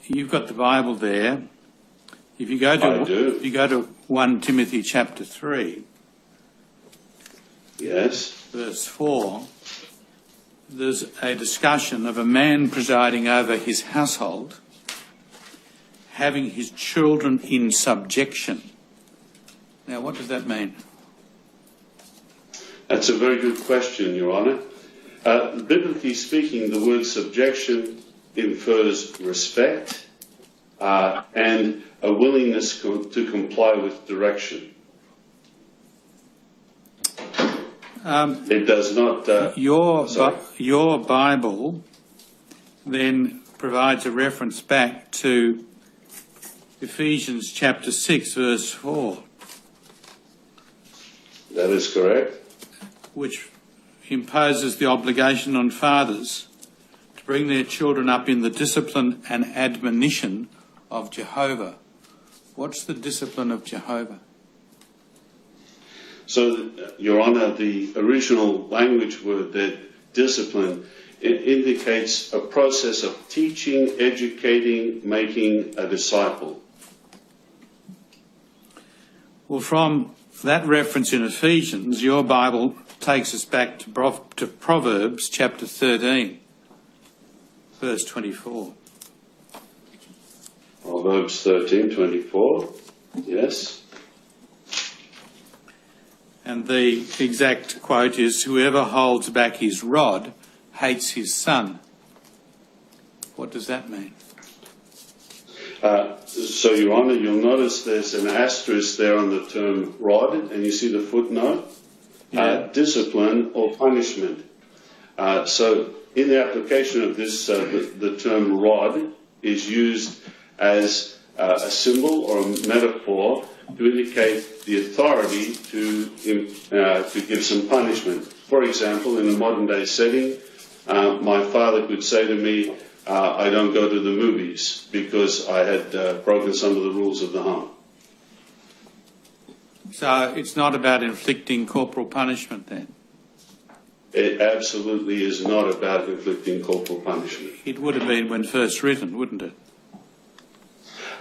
you've got the Bible there. If you go to 1 Timothy chapter 3, yes, verse 4, there's a discussion of a man presiding over his household, having his children in subjection. Now, what does that mean? That's a very good question, Your Honour. Biblically speaking, the word subjection infers respect and a willingness to comply with direction. It does not... Your Bible then provides a reference back to Ephesians chapter 6, verse 4. That is correct. Which imposes the obligation on fathers to bring their children up in the discipline and admonition of Jehovah. What's the discipline of Jehovah? So, Your Honour, the original language word there, discipline, it indicates a process of teaching, educating, making a disciple. Well, from that reference in Ephesians, your Bible takes us back to Proverbs chapter 13, verse 24. Proverbs 13:24, yes. And the exact quote is, "Whoever holds back his rod hates his son." What does that mean? So, Your Honour, you'll notice there's an asterisk there on the term rod, and you see the footnote, discipline or punishment. So, in the application of this, the term rod is used as a symbol or a metaphor to indicate the authority to give some punishment. For example, in a modern day setting, my father could say to me, I don't go to the movies because I had broken some of the rules of the home. So it's not about inflicting corporal punishment then? It absolutely is not about inflicting corporal punishment. It would have been when first written, wouldn't it?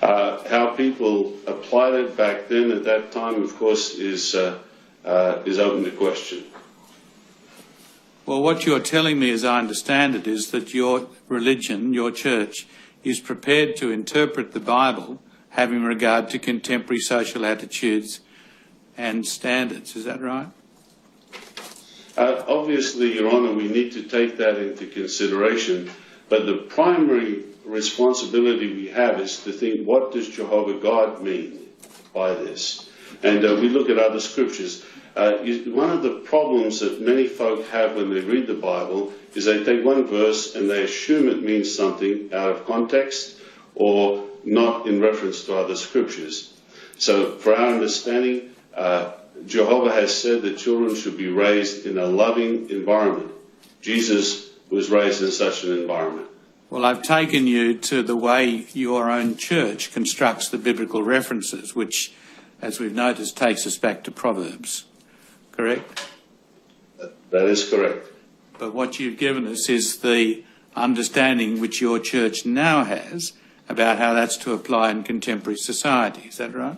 How people applied it back then at that time, of course, is open to question. Well, what you're telling me, as I understand it, is that your religion, your church, is prepared to interpret the Bible having regard to contemporary social attitudes and standards. Is that right? Obviously, Your Honour, we need to take that into consideration, but the primary responsibility we have is to think, what does Jehovah God mean by this? And we look at other scriptures. One of the problems that many folk have when they read the Bible is they take one verse and they assume it means something out of context or not in reference to other scriptures. So for our understanding, Jehovah has said that children should be raised in a loving environment. Jesus was raised in such an environment. Well, I've taken you to the way your own church constructs the biblical references, which, as we've noticed, takes us back to Proverbs. Correct? That is correct. But what you've given us is the understanding which your church now has about how that's to apply in contemporary society. Is that right?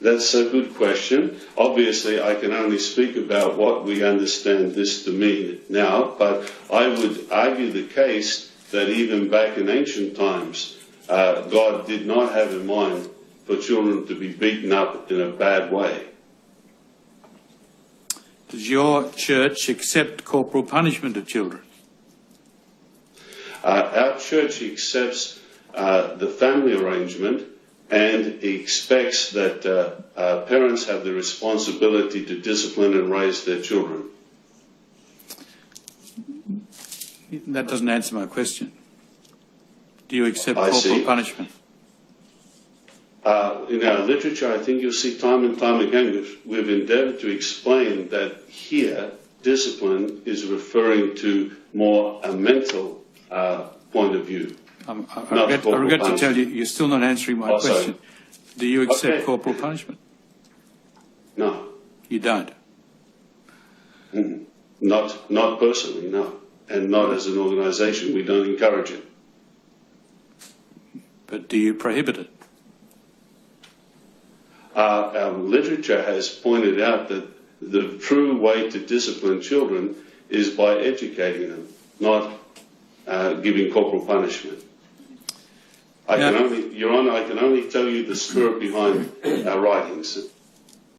That's a good question. Obviously, I can only speak about what we understand this to mean now, but I would argue the case that even back in ancient times, God did not have in mind for children to be beaten up in a bad way. Does your church accept corporal punishment of children? Our church accepts the family arrangement and expects that parents have the responsibility to discipline and raise their children. That doesn't answer my question. Do you accept corporal punishment? In our literature, I think you'll see time and time again, we've endeavoured to explain that here, discipline is referring to more a mental point of view. I regret to tell you, you're still not answering my question. Sorry. Do you accept corporal punishment? No. You don't? Not personally, no. and not as an organisation. We don't encourage it. But do you prohibit it? Our literature has pointed out that the true way to discipline children is by educating them, not giving corporal punishment. Your Honour, I can only tell you the spirit behind our writings.